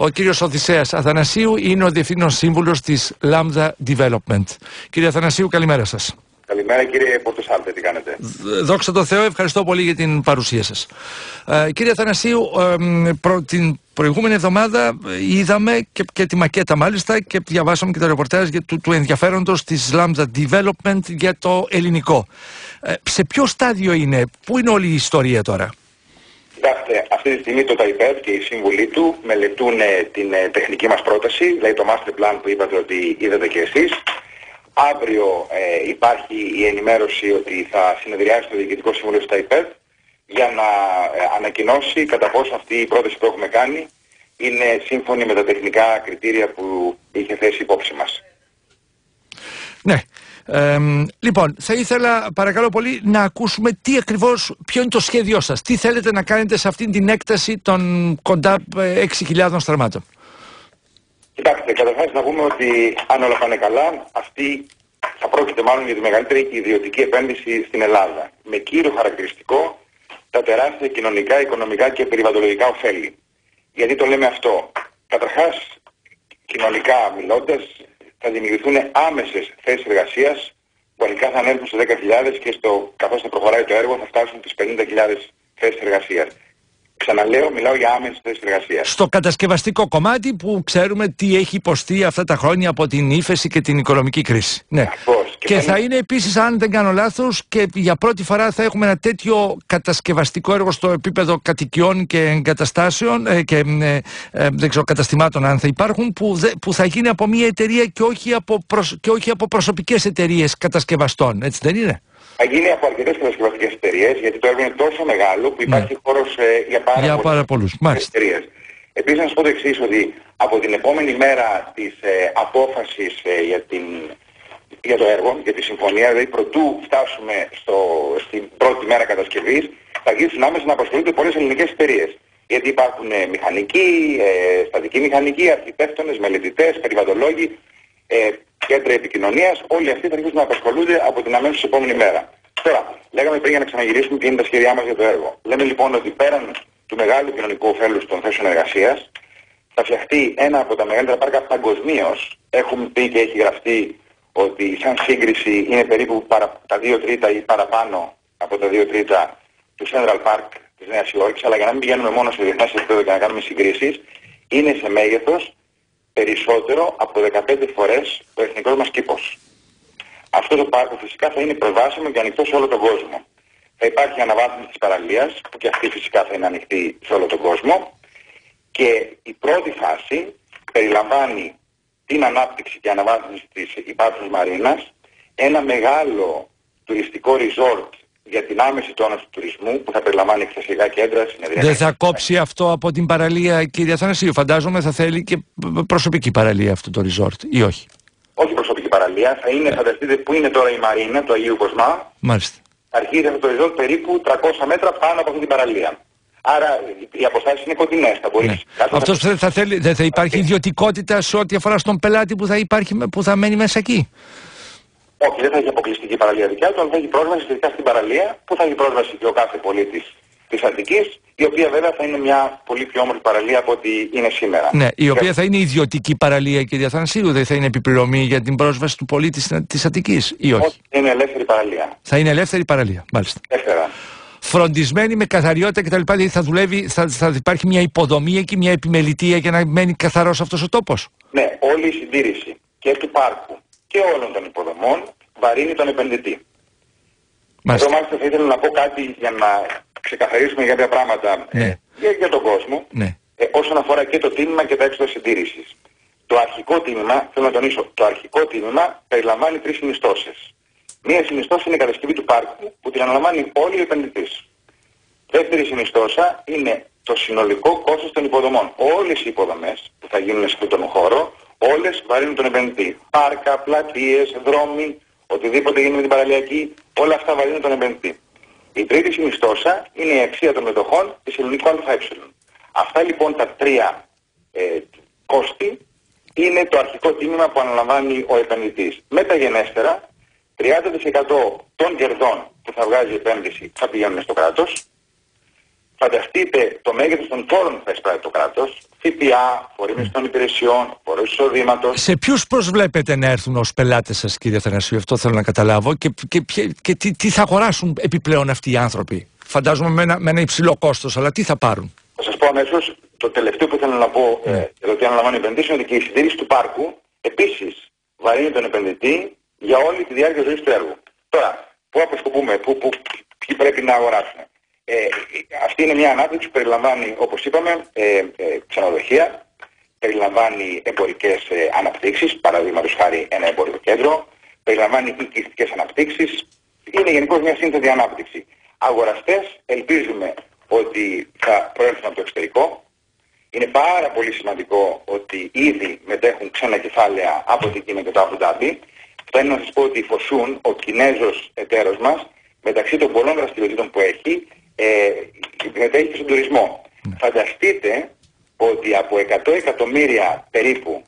Ο κύριος Οδυσσέας Αθανασίου είναι ο Διευθύνων Σύμβουλος της Lambda Development. Κύριε Αθανασίου, καλημέρα σας. Καλημέρα κύριε Πορτοσάλτε, τι κάνετε? Δόξα τω Θεώ, ευχαριστώ πολύ για την παρουσία σας. Κύριε Αθανασίου, την προηγούμενη εβδομάδα είδαμε και τη μακέτα μάλιστα και διαβάσαμε και τα ρεπορτάζ του ενδιαφέροντος της Lambda Development για το ελληνικό. Σε ποιο στάδιο είναι, πού είναι όλη η ιστορία τώρα? Κοιτάξτε, αυτή τη στιγμή το ΤΑΙΠΕΔ και οι σύμβουλοι του μελετούν την τεχνική μας πρόταση, δηλαδή το master plan που είπατε ότι είδατε και εσείς. Αύριο υπάρχει η ενημέρωση ότι θα συνεδριάσει το Διοικητικό Συμβούλιο του ΤΑΙΠΕΔ για να ανακοινώσει κατά πόσο αυτή η πρόταση που έχουμε κάνει είναι σύμφωνη με τα τεχνικά κριτήρια που είχε θέσει υπόψη μας. Ναι. Λοιπόν, θα ήθελα παρακαλώ πολύ να ακούσουμε ποιο είναι το σχέδιό σας. Τι θέλετε να κάνετε σε αυτήν την έκταση των κοντά 6.000 στραμμάτων? Κοιτάξτε, καταρχάς να πούμε ότι αν όλα πάνε καλά, αυτή θα πρόκειται μάλλον για τη μεγαλύτερη ιδιωτική επένδυση στην Ελλάδα. Με κύριο χαρακτηριστικό τα τεράστια κοινωνικά, οικονομικά και περιβαλλοντολογικά ωφέλη. Γιατί το λέμε αυτό? Καταρχάς, κοινωνικά μιλώντας, θα δημιουργηθούν άμεσες θέσεις εργασίας που αρχικά θα ανέλθουν σε 10.000 και καθώς θα προχωράει το έργο θα φτάσουν στις 50.000 θέσεις εργασίας. Ξαναλέω, μιλάω για άμεσες θέσεις εργασίας. Στο κατασκευαστικό κομμάτι που ξέρουμε τι έχει υποστεί αυτά τα χρόνια από την ύφεση και την οικονομική κρίση. Ναι. Και θα είναι επίσης, αν δεν κάνω λάθος, και για πρώτη φορά θα έχουμε ένα τέτοιο κατασκευαστικό έργο στο επίπεδο κατοικιών και εγκαταστάσεων και δεν ξέρω, καταστημάτων αν θα υπάρχουν, που θα γίνει από μια εταιρεία και όχι από προσωπικές εταιρείες κατασκευαστών. Έτσι δεν είναι? Θα γίνει από αρκετές κατασκευαστικές εταιρείες, γιατί το έργο είναι τόσο μεγάλο που υπάρχει χώρος για πάρα πολλούς εταιρείες. Επίσης, να σας πω το εξής, ότι από την επόμενη μέρα της απόφασης για το έργο, για τη συμφωνία, δηλαδή προτού φτάσουμε στην πρώτη μέρα κατασκευής, θα αρχίσουν άμεσα να απασχολούνται πολλές ελληνικές εταιρείες. Γιατί υπάρχουν μηχανικοί, στατικοί μηχανικοί, αρχιτέκτονες, μελετητές, περιβαλλοντολόγοι, κέντρα επικοινωνίας, όλοι αυτοί θα αρχίσουν να απασχολούνται από την αμέσως επόμενη μέρα. Τώρα, λέγαμε πριν για να ξαναγυρίσουμε τι είναι τα σχέδιά μας για το έργο. Λέμε λοιπόν ότι πέραν του μεγάλου κοινωνικού ωφέλους των θέσεων εργασίας, θα φτιαχτεί ένα από τα μεγαλύτερα πάρκα παγκοσμίως. Έχουμε πει και έχει γραφτεί ότι σαν σύγκριση είναι περίπου τα 2 τρίτα ή παραπάνω από τα 2 τρίτα του Central Park της Νέας Υόρκης, αλλά για να μην πηγαίνουμε μόνο σε διεθνές επίπεδο και να κάνουμε συγκρίσεις, είναι σε μέγεθος περισσότερο από 15 φορές ο εθνικός μας κήπος. Αυτό το πάρκο φυσικά θα είναι προσβάσιμο και ανοιχτό σε όλο τον κόσμο. Θα υπάρχει αναβάθμιση της παραλίας, που και αυτή φυσικά θα είναι ανοιχτή σε όλο τον κόσμο. Και η πρώτη φάση περιλαμβάνει την ανάπτυξη και αναβάθμιση της υπάρχουσας μαρίνας, ένα μεγάλο τουριστικό resort για την άμεση τόνωση του τουρισμού που θα περιλαμβάνει εκθεσιακά κέντρα, συνεδρία. Δεν θα κόψει αυτό από την παραλία, κύριε Αθανασίου? Φαντάζομαι θα θέλει και προσωπική παραλία αυτό το resort, ή όχι? Όχι προσωπική παραλία, θα είναι, φανταστείτε που είναι τώρα η Μαρίνα του Αγίου Κοσμά. Μάλιστα. Αρχίζει αυτό το resort περίπου 300 μέτρα πάνω από αυτή την παραλία. Άρα οι αποστάσεις είναι κοντινές. Θα μπορεί αυτός δεν θα υπάρχει ιδιωτικότητα σε ό,τι αφορά στον πελάτη που θα μένει μέσα εκεί? Όχι, δεν θα έχει αποκλειστική παραλία δικιά του, αλλά θα έχει πρόσβαση σχετικά στην παραλία, που θα έχει πρόσβαση και ο κάθε πολίτης της Αττικής, η οποία βέβαια θα είναι μια πολύ πιο όμορφη παραλία από ό,τι είναι σήμερα. Ναι, η οποία θα είναι ιδιωτική παραλία, κύριε Αθανασίου, δεν θα είναι επιπληρωμή για την πρόσβαση του πολίτη της Αττικής, ή όχι? Όχι, είναι ελεύθερη παραλία. Θα είναι ελεύθερη παραλία, μάλιστα. Ελεύθερα. Φροντισμένη με καθαριότητα κτλ. Δηλαδή θα υπάρχει μια υποδομή εκεί, μια επιμελητία για να μένει καθαρός αυτός ο τόπος? Ναι, όλη η συντήρηση και του πάρκου και όλων των υποδομών βαρύνει τον επενδυτή. Εδώ μάλιστα θα ήθελα να πω κάτι για να ξεκαθαρίσουμε κάποια πράγματα για τον κόσμο, όσον αφορά και το τίμημα και τα έξοδα συντήρησης. Το αρχικό τίμημα, θέλω να τονίσω, το αρχικό τίμημα περιλαμβάνει 3 συνιστώσεις. Μία συνιστώση είναι η κατασκευή του πάρκου, που την αναλαμβάνει όλοι ο επενδυτής. Δεύτερη συνιστώσα είναι το συνολικό κόστος των υποδομών. Όλες οι υποδομές που θα γίνουν σε αυτόν τον χώρο, όλες βαρύνουν τον επενδυτή. Πάρκα, πλατείες, δρόμοι, οτιδήποτε γίνει με την παραλιακή, όλα αυτά βαρύνουν τον επενδυτή. Η τρίτη συνιστώσα είναι η αξία των μετοχών της ελληνικού ΑΕ. Αυτά λοιπόν τα 3 κόστη είναι το αρχικό τίμημα που αναλαμβάνει ο επενδυτής. Μεταγενέστερα, 30% των κερδών που θα βγάζει η επένδυση θα πηγαίνουν στο κράτος, Φανταστείτε το μέγεθος των φόρων που θα εισπράττει το κράτος, ΦΠΑ, φορείς μισθών υπηρεσιών, φόρος εισοδήματος. Σε ποιους προσβλέπετε να έρθουν ως πελάτες σας, κύριε Αθανασίου, αυτό θέλω να καταλάβω, και τι θα αγοράσουν επιπλέον αυτοί οι άνθρωποι? Φαντάζομαι με ένα υψηλό κόστος, αλλά τι θα πάρουν? Θα σας πω αμέσως, το τελευταίο που ήθελα να πω για το τι αναλαμβάνει ο επενδυτής είναι ότι και η συντήρηση του πάρκου επίσης βαρύνει τον επενδυτή για όλη τη διάρκεια ζωής του έργου. Τώρα, πού αποσκοπούμε, ποιοι πρέπει να αγοράσουν? Αυτή είναι μια ανάπτυξη που περιλαμβάνει, όπως είπαμε, ξενοδοχεία, περιλαμβάνει εμπορικές αναπτύξεις, παραδείγματος χάρη ένα εμπορικό κέντρο, περιλαμβάνει οικιστικές αναπτύξεις, είναι γενικώς μια σύνθετη ανάπτυξη. Αγοραστές ελπίζουμε ότι θα προέρχονται από το εξωτερικό. Είναι πάρα πολύ σημαντικό ότι ήδη μετέχουν ξένα κεφάλαια από την Κίνα και το Αμπου Ντάμπι. Φτάνει να σας πω ότι η Φοσούν, ο Κινέζος εταίρος μας, μεταξύ των πολλών δραστηριοτήτων που έχει, μετέχει και στον τουρισμό. Φανταστείτε ότι από 100 εκατομμύρια περίπου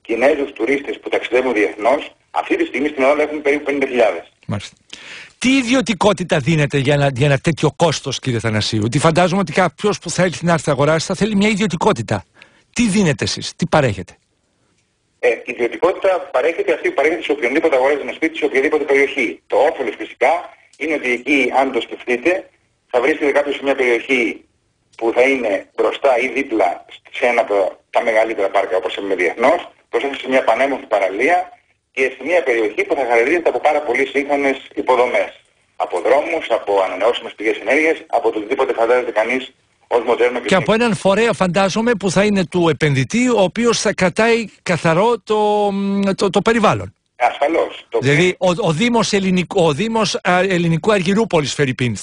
Κινέζους τουρίστες που ταξιδεύουν διεθνώς, αυτή τη στιγμή στην Ελλάδα έχουν περίπου 50.000. Μάλιστα. Τι ιδιωτικότητα δίνεται για ένα τέτοιο κόστος, κύριε Θανασίου? Ότι φαντάζομαι ότι κάποιος που θα έρθει να έρθει να αγοράσει θα θέλει μια ιδιωτικότητα. Τι δίνετε εσείς, τι παρέχετε? Η ιδιωτικότητα παρέχεται αυτή που παρέχεται σε οποιονδήποτε αγοράζει ένα σπίτι, σε οποιαδήποτε περιοχή. Το όφελος φυσικά είναι ότι εκεί, αν το σκεφτείτε, θα βρίσκεται κάποιος σε μια περιοχή που θα είναι μπροστά ή δίπλα σε ένα από τα μεγαλύτερα πάρκα όπως έχουμε διεθνώς, μπροστά σε μια πανέμορφη παραλία και σε μια περιοχή που θα χαρακτηρίζεται από πάρα πολύ σύγχρονες υποδομές. Από δρόμους, από ανανεώσιμες πηγές ενέργειας, από το οτιδήποτε φαντάζεται κανείς ως μοντέρνο και από έναν φορέα, φαντάζομαι, που θα είναι του επενδυτή, ο οποίος θα κρατάει καθαρό το περιβάλλον. Ασφαλώς. Δηλαδή ο Δήμος Ελληνικού Αργυρούπολης, Φερρυπίν,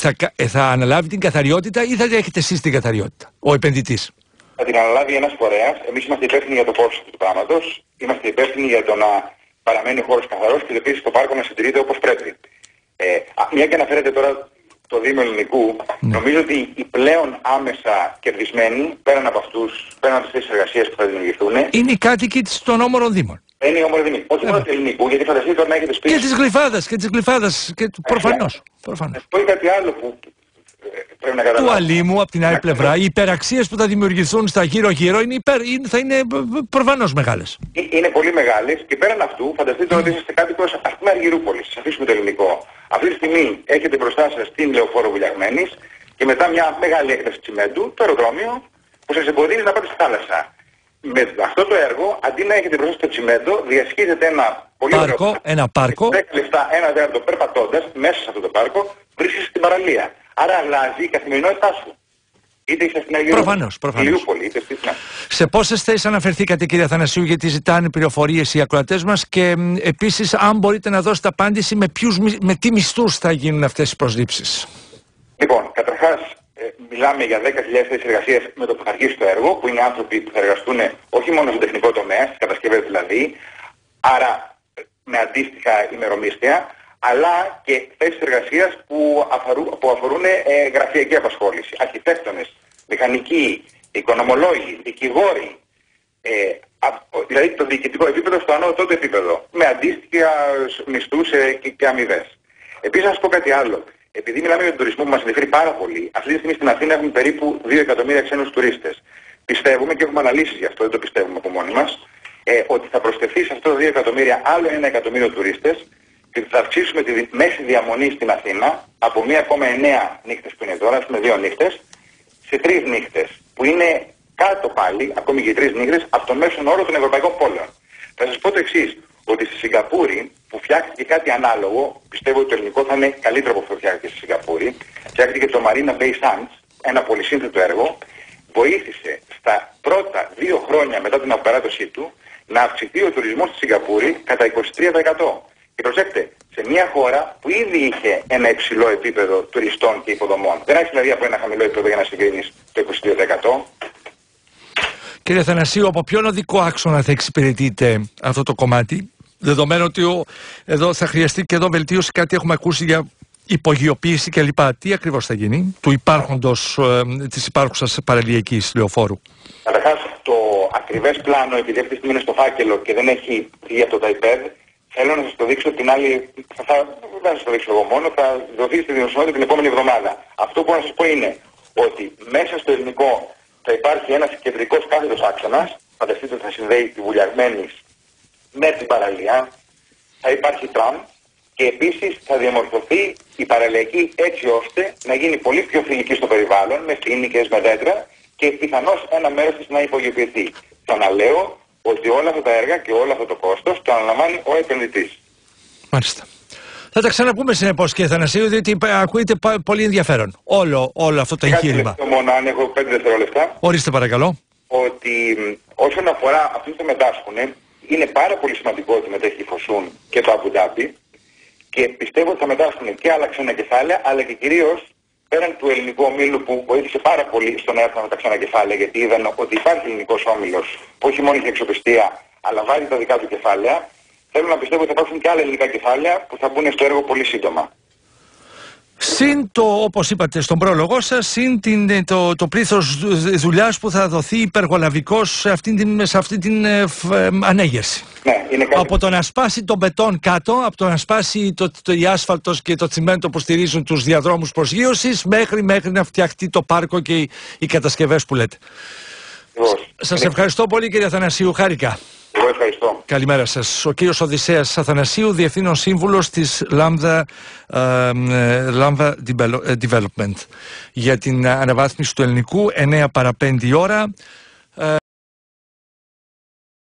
θα αναλάβει την καθαριότητα ή θα έχετε εσείς την καθαριότητα, ο επενδυτής? Θα την αναλάβει ένας φορέας. Εμείς είμαστε υπεύθυνοι για το κόστος του πράγματος. Είμαστε υπεύθυνοι για το να παραμένει ο χώρος καθαρός και επίσης το πάρκο να συντηρείται όπως πρέπει. Μια και αναφέρετε τώρα το Δήμο Ελληνικού, νομίζω ότι οι πλέον άμεσα κερδισμένοι, πέραν από τις εργασίες που θα δημιουργηθούν, είναι οι κάτοικοι των όμορων Δήμων. Είναι οι όμορφοι Δήμοι. Όχι μόνο του Ελληνικού, γιατί φανταστείτε τώρα να έχετε σπίτι. Και της Γλυφάδας. Προφανώς. Αυτό είναι κάτι άλλο που πρέπει να καταλάβουμε. Του Αλήμου, από την άλλη πλευρά, οι υπεραξίες που θα δημιουργηθούν στα γύρω-γύρω θα είναι προφανώς μεγάλες. Είναι πολύ μεγάλες και πέραν αυτού, φανταστείτε ότι είστε κάτοικος, ας πούμε, Αργυρούπολης. Σας αφήσουμε το ελληνικό. Αυτή τη στιγμή έχετε μπροστά σας την Λεωφόρο Βουλιαγμένης και μετά μια μεγάλη έκταση τσιμέντου, το αεροδρόμιο, που σας εμποδίζει να πάτε στη θάλασσα. Με αυτό το έργο, αντί να έχετε μπροστά στο τσιμέντο, διασχίζετε ένα πολύ ένα πάρκο. 10 λεπτά, ένα τέταρτο περπατώντας μέσα σε αυτό το πάρκο, βρίσκεσαι στην παραλία. Άρα αλλάζει η καθημερινότητά σου. Είτε είσαι στην Αργυρούπολη, είτε στην... Σε πόσες θέσεις αναφερθήκατε, κύριε Αθανασίου, γιατί ζητάνε πληροφορίες οι ακροατές μας, και επίσης αν μπορείτε να δώσετε απάντηση με τι μισθούς θα γίνουν αυτές οι προσλήψεις? Λοιπόν, καταρχάς μιλάμε για 10.000 θέσεις εργασίας με το που θα αρχίσει το έργο, που είναι άνθρωποι που θα εργαστούν όχι μόνο στο τεχνικό τομέα, στις κατασκευές δηλαδή, άρα με αντίστοιχα ημερομίσθια, αλλά και θέσεις εργασίας που αφορούν γραφειακή απασχόληση. Αρχιτέκτονες, μηχανικοί, οικονομολόγοι, δικηγόροι, δηλαδή το διοικητικό επίπεδο στο ανώτατο επίπεδο, με αντίστοιχα μισθούς και αμοιβές. Επίσης να σας πω κάτι άλλο. Επειδή μιλάμε για τον τουρισμό που μας ενδιαφέρει πάρα πολύ, αυτή τη στιγμή στην Αθήνα έχουμε περίπου 2 εκατομμύρια ξένους τουρίστες. Πιστεύουμε, και έχουμε αναλύσεις γι' αυτό, δεν το πιστεύουμε από μόνοι μας, ότι θα προσθεθεί σε αυτό το 2 εκατομμύρια άλλο 1 εκατομμύριο τουρίστες και θα αυξήσουμε τη μέση διαμονή στην Αθήνα από 1,9 νύχτες που είναι τώρα, ας πούμε 2 νύχτες, σε 3 νύχτες, που είναι κάτω πάλι, ακόμη και 3 νύχτες, από τον μέσον όρο των ευρωπαϊκών πόλεων. Θα σας πω το εξής, ότι στη Σιγκαπούρη, που φτιάχτηκε κάτι ανάλογο, πιστεύω ότι το ελληνικό θα είναι καλύτερο από αυτό που φτιάχτηκε στη Σιγκαπούρη, φτιάχτηκε το Marina Bay Sands, ένα πολυσύνθετο έργο, βοήθησε στα πρώτα 2 χρόνια μετά την αποπεράτωσή του να αυξηθεί ο τουρισμός στη Σιγκαπούρη κατά 23%. Και προσέξτε, σε μια χώρα που ήδη είχε ένα υψηλό επίπεδο τουριστών και υποδομών. Δεν έχει δηλαδή από ένα χαμηλό επίπεδο για να συγκρίνεις το 22%. Κύριε Θανασίου, από ποιον οδικό άξονα θα εξυπηρετείτε αυτό το κομμάτι, δεδομένου ότι εδώ θα χρειαστεί και εδώ βελτίωση, κάτι έχουμε ακούσει για υπογειοποίηση κλπ. Τι ακριβώς θα γίνει του υπάρχοντος, της υπάρχουσας παραλιακής λεωφόρου? Καταρχάς, το ακριβές πλάνο, επειδή αυτή τη στιγμή είναι στο φάκελο και δεν έχει βγει από το iPad, θέλω να σας το δείξω την άλλη, δεν θα σας το δείξω εγώ μόνο, θα δοθεί στη δημοσιότητα την επόμενη εβδομάδα. Αυτό που μπορώ να σας πω είναι ότι μέσα στο ελληνικό θα υπάρχει ένας κεντρικός κάθετος άξονας, φανταστείτε ότι θα συνδέει τη Βουλιαγμένης με την παραλία, θα υπάρχει τραμ και επίσης θα διαμορφωθεί η παραλιακή έτσι ώστε να γίνει πολύ πιο φιλική στο περιβάλλον, με κλίνικες, με δέντρα και πιθανώς ένα μέρος της να υπογειοποιηθεί. Ξαναλέω ότι όλα αυτά τα έργα και όλο αυτό το κόστος το αναλαμβάνει ο επενδυτής. Μάλιστα. Θα τα ξαναπούμε συνεπώς, κύριε Θανασίου, διότι ακούγεται πολύ ενδιαφέρον όλο αυτό το εγχείρημα. Μόνο αν έχω 5 δευτερόλεπτα. Ορίστε παρακαλώ. Ότι όσον αφορά αυτούς που μετάσχουν, είναι πάρα πολύ σημαντικό ότι μετέχει η Φωσούν και το Αμπουντάμπι και πιστεύω ότι θα μετάσχουν και άλλα ξένα κεφάλαια, αλλά και κυρίως πέραν του ελληνικού ομίλου που βοήθησε πάρα πολύ στο να έρθουν τα ξένα κεφάλαια, γιατί είδαν ότι υπάρχει ελληνικός όμιλος που όχι μόνο έχει αξιοπιστία, αλλά βάζει τα δικά του κεφάλαια. Θέλω να πιστεύω ότι θα υπάρξουν και άλλα ελληνικά κεφάλαια που θα μπουν στο έργο πολύ σύντομα. Συν το, όπως είπατε στον πρόλογό σας, συν το πλήθος δουλειάς που θα δοθεί υπεργολαβικός σε αυτή την ανέγερση. Ναι, είναι κάτι... Από το να σπάσει το μπετόν κάτω, από το να σπάσει η άσφαλτος και το τσιμέντο που στηρίζουν τους διαδρόμους προσγείωσης, μέχρι να φτιαχτεί το πάρκο και οι κατασκευές που λέτε. Σας ευχαριστώ πολύ, κύριε Αθανασίου, χάρηκα. Εγώ ευχαριστώ. Καλημέρα σας. Ο κύριος Οδυσσέας Αθανασίου, Διευθύνων Σύμβουλος της Lambda Development για την αναβάθμιση του ελληνικού, 9 παρα 5 η ώρα.